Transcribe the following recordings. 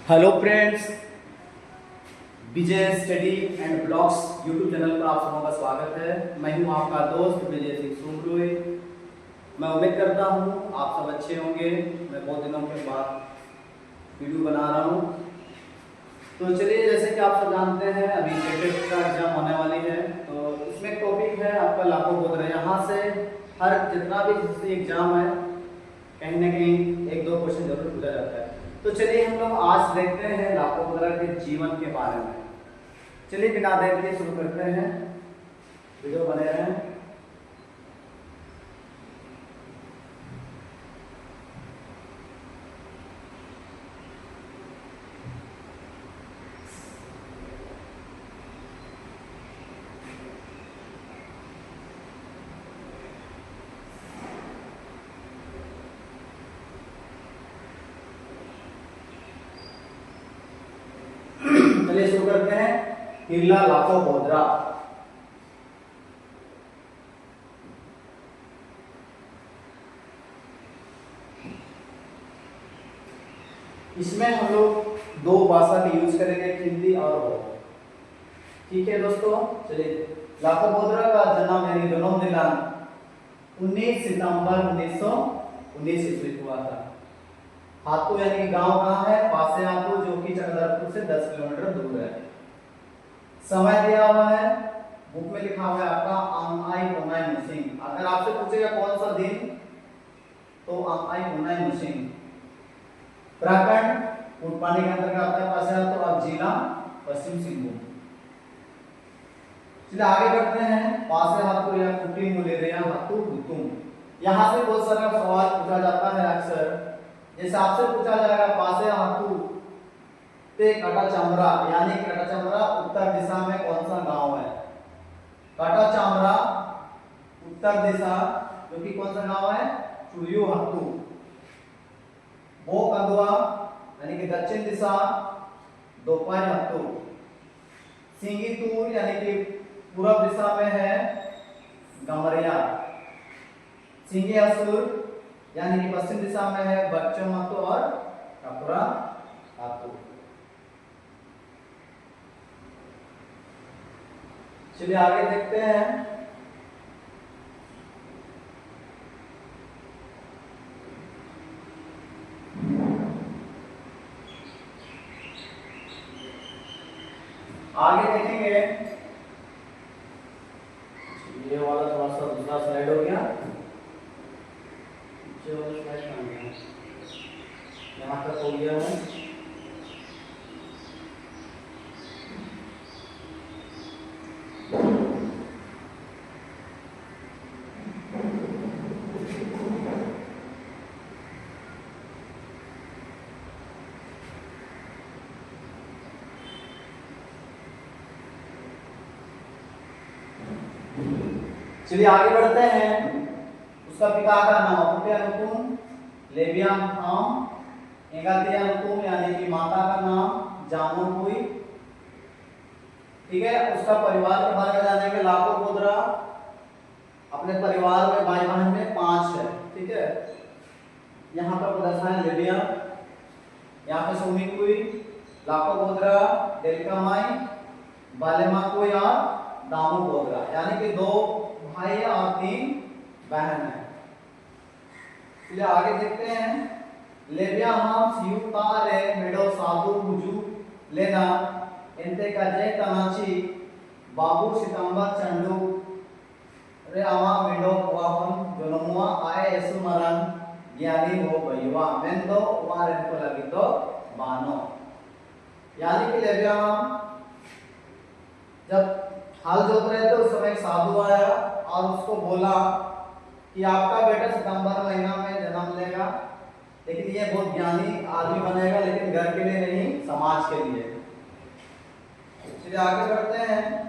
Hello friends, Vijay study and blogs YouTube channel पर आप सबों का स्वागत है। मैं हूं आपका दोस्त विजय सिंह सुमरुई। मैं उम्मीद करता हूं आप सब अच्छे होंगे। मैं बहुत दिनों के बाद वीडियो बना रहा हूं। तो चलिए, जैसे कि आप सब जानते हैं अभी टेट का एग्जाम होने वाली है, तो इसमें टॉपिक है आपका लाखों बोध। यहाँ से हर जितना भी एग्जाम है कहीं ना कहीं एक दो क्वेश्चन जरूर पूछा जाता है। तो चलिए हम लोग आज देखते हैं लाखों मुद्रा के जीवन के बारे में। चलिए बिना देर के शुरू करते हैं, वीडियो बने रहें। चलिए शुरू करते हैं। हिरला लाखों बोधरा। इसमें हम लोग दो भाषा का यूज करेंगे, हिंदी और वो। ठीक है दोस्तों, चलिए। लाखों बोधरा का जन्म यानी जन्म दिनांक 19 सितंबर 1919 ईस्वी हुआ था। हातू यानी गांव कहाँ है? पासे हातू, जो कि चक्रधरपुर से 10 किलोमीटर दूर है। समय दिया हुआ है, बुक में लिखा हुआ है आपका आंगआई पोनाई मुसिंग। अगर आपसे पूछेगा कौन सा दिन, तो आंगआई पोनाई मुसिंग। प्रखंड फूटपानी के अंतर्गत आता है पासे हातू, अब जिला पश्चिम सिंहभूम। चलिए आगे बढ़ते हैं। पासे हातू या कुटी मुलेरिया हातू गुतुम। यहाँ से बहुत सारा सवाल पूछा जाता है अक्सर। जैसे आपसे पूछा जाएगा पासे हातू ते कटाचामरा, यानी कटाचामरा उत्तर दिशा में कौन सा गांव है? कटाचामरा उत्तर दिशा, जो कि कौन सा गांव है? चुरियो हातू। वो कंदुआ यानी कि दक्षिण दिशा, दोपाई हातू। सिंगीतूर यानी कि पूर्व दिशा में है, गमरिया। सिंगी असुर यानी कि पश्चिम दिशा में है, बच्चों हातू और कपुरा हातू। चलिए आगे देखते हैं। आगे देखेंगे, ये वाला थोड़ा सा दूसरा स्लाइड हो गया। जो स्लाइड कहाँ गया? यहाँ तक हो गया है। चलिए आगे बढ़ते हैं। उसका पिता का नाम अपुट्यानुकुम, लेबियाम आम, एगातियानुकुम यानी कि माता का नाम जामुनपुई। ठीक है। उसका परिवार के बारे में जानेंगे। लाखों बोधरा अपने परिवार में भाई बहन में 5 है। ठीक है। यहाँ पर दर्शाए लेबिया, यहाँ पे सोमिकुई, लाखों बोधरा, डेलकामाई, बालेमाकुई और दामू बोधरा, यानी कि 2 भाई और 3 बहन है। चलिए आगे देखते हैं। लेबिया हम सियुतारे मेडो साधु बुजू लेना एंते का जय तनाची बाबू सितंबर चंडू रे आमा मेडो वाहन जनमुआ आए यसु मरन ज्ञानी हो भैया मेंदो उमार इनको लगी तो बानो। यानी कि लेबिया हम जब हाल जोत रहे थे उस समय एक साधु आया और उसको बोला कि आपका बेटा सितंबर महीना में जन्म लेगा, लेकिन ये बहुत ज्ञानी आदमी बनेगा, लेकिन घर के लिए नहीं, समाज के लिए। चलिए आगे बढ़ते हैं।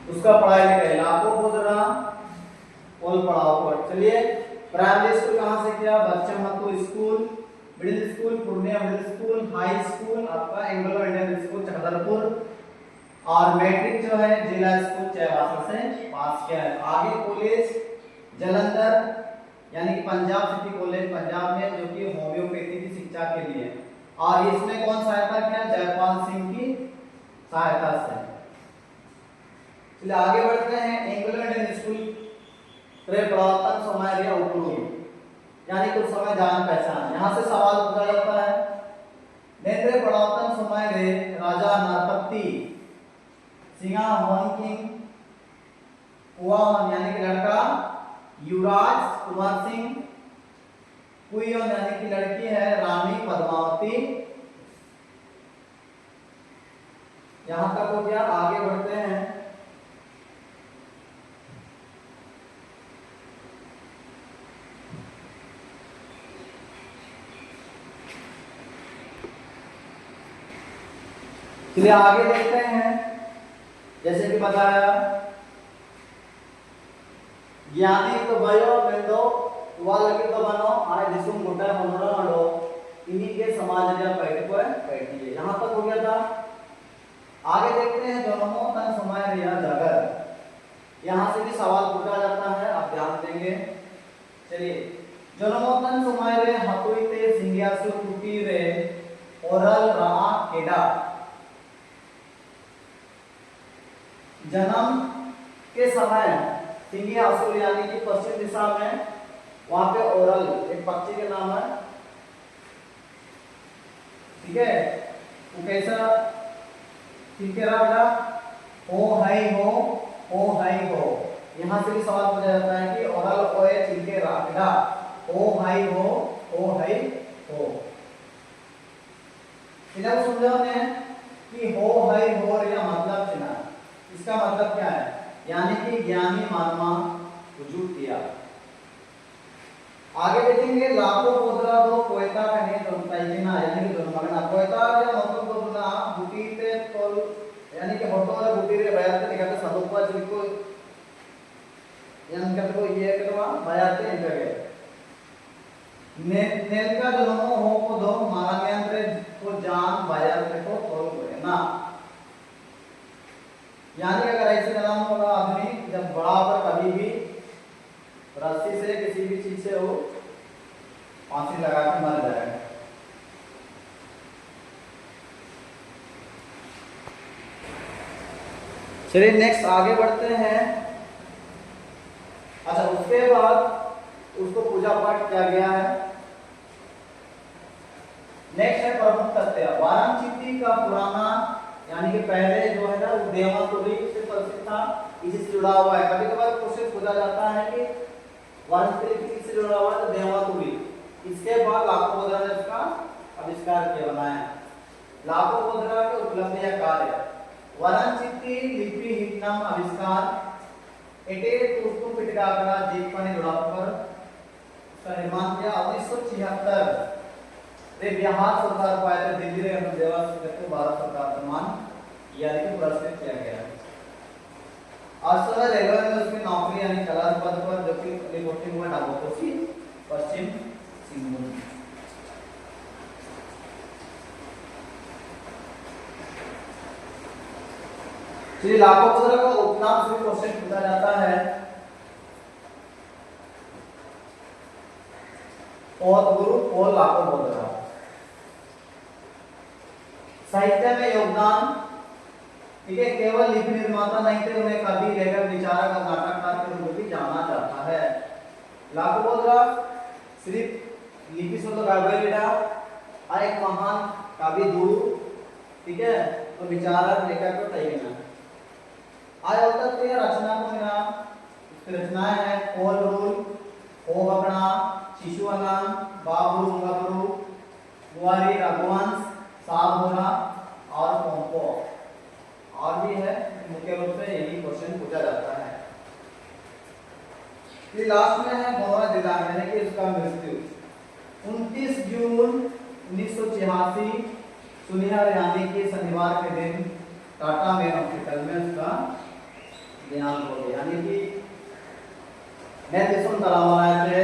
उसका पढ़ाई लिखाई लाखों बोधरा ओल पढ़ाओ पर। चलिए प्राइमरी स्कूल कहाँ से किया? बच्चमहतो school, middle school Purnia middle school, high school आपका एंग्लो इंडियन स्कूल चक्रधरपुर, और मैट्रिक जो है जिला स्कूल चाईबासा से पास किया है। आगे कॉलेज जालंधर यानी कि पंजाब सिटी कॉलेज पंजाब में, जो कि होम्योपैथी की शिक्षा के लिए, और इसमें कौन सहायता किया? जयपाल सिंह की सहायता से। चलिए आगे बढ़ते हैं। एंग्लो इंडियन स्कूल प्रवर्तन समय या उपयोग यानी कुछ समय जान पहचान, यहाँ से सवाल पूछा जाता है। नेत्र प्रवर्तन समय रे राजा नरपति सिंहा होन किंग कुआन यानी कि लड़का युवराज कुंवर सिंह, कुयन यानी कि लड़की है रानी पद्मावती। यहां तक हो गया। आगे बढ़ते हैं। चलिए आगे देखते हैं। जैसे कि बताया ज्ञानी तो भयो मेंदो वालकी तो बनो आए दिसुम गोटा मनोरो इन्हीं के समाज या पैठ को पैठी। यहां तक हो गया था। आगे देखते हैं जनमो तन समय रिया जगत, यहां से भी सवाल पूछा जाता है, आप ध्यान देंगे। चलिए जनमो तन समय रे हतुइते सिंगियासु टूटी रे ओरल रा केडा, जन्म के समय सिंगी आसुर यानी कि पश्चिम दिशा में, वहां पे ओरल एक पक्षी के नाम है, ठीक है। वो कैसा ठीक है बेटा, ओ हाई हो। यहां से भी सवाल पूछा जाता है कि ओरल ओए चिलके रागड़ा, ओ हाई हो। इन्हें समझो ने कि हो हाई हो रे मतलब चिन्ह, इसका मतलब क्या है? यानी कि ज्ञानी महात्मा वजूद किया। आगे देखेंगे लाखों पोदरा दो पोयता कने दोनताइना यानी कि दोनमगना पोयता के मतलब दोना बुटीते तोल यानी कि होटोरे बुटीरे बयाते निकाते सदुपा जिनको यानी कि ये करवा बयाते इंटरगे नेल का दोनों हो को दो मारांगेंद्र को जान बयाते को तोल ना, यानी अगर ऐसे नाम होगा आदमी जब बड़ा पर कभी भी रस्सी से किसी भी चीज से वो फांसी लगा के मर जाएगा। चलिए नेक्स्ट आगे बढ़ते हैं। अच्छा उसके बाद उसको पूजा पाठ किया गया है। नेक्स्ट है प्रमुख तथ्य। वाराणसी का पुराना यानी कि पहले जो है ना वो देवातुरी से प्रसिद्ध था, इसी से जुड़ा हुआ है। कभी कभार क्वेश्चन पूछा जाता है कि वाराणसी किससे जुड़ा हुआ है? तो देवातुरी। इसके बाद लाखोद्रा ने इसका आविष्कार किया, बनाया। लाखोद्रा के उपलब्धि या कार्य वाराणसी लिपि हिटनाम आविष्कार एटे तुर्तु पिटकाकड़ा जीपने जुड़ा पर इसका निर्माण किया 1976 रे बिहार सरकार पाए थे दिल्ली रे देवास को भारत सरकार सम्मान यानी कि पुरस्कृत किया गया। आज समय रेलवे में उसकी नौकरी यानी कला पद पर जो कि रिपोर्टिंग हुआ डाबोकोसी पश्चिम सिंहभूम। श्री लाखोद्रा का उपनाम से क्वेश्चन पूछा जाता है। और गुरु और लाखोद्रा साहित्य में योगदान, ठीक है, केवल लिपि निर्माता नहीं थे, उन्हें कवि लेखक विचारक और नाटककार के रूप में भी जाना जाता है। लाखोद्रा सिर्फ लिपि से तो गावेलिडा और एक महान कवि गुरु, ठीक है, तो विचारक लेखक को चाहिए ना। आज होता है रचना को मिला, इसकी रचनाएं हैं कोल रूल, ओ बकड़ा, शिशु अलाम, बाबू गबरू, कुंवारी रघुवंश, साबोरा और पोंपो और भी है। मुख्य रूप से यही क्वेश्चन पूछा जाता है। फिर लास्ट में है गौरव दिलान यानी कि उसका मृत्यु 29 जून 1986 सुनिहर यानी कि शनिवार के दिन टाटा मेन हॉस्पिटल में उसका देहांत हो गया। यानी कि मैं दिसुम तलाव आए थे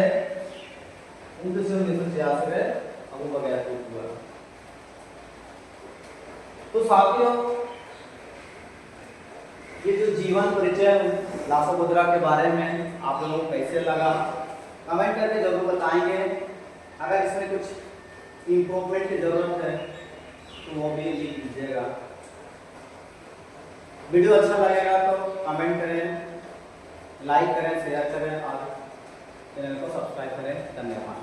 1986 अबू वगैरह को हुआ। तो साथियों, ये जो जीवन परिचय लाफोबुद्रा के बारे में आप लोगों को कैसे लगा कमेंट करके जरूर बताएंगे। अगर इसमें कुछ इम्प्रूवमेंट की जरूरत है तो वो भी लिख दीजिएगा। वीडियो अच्छा लगेगा तो कमेंट करें, लाइक करें, शेयर करें और चैनल को सब्सक्राइब करें। धन्यवाद।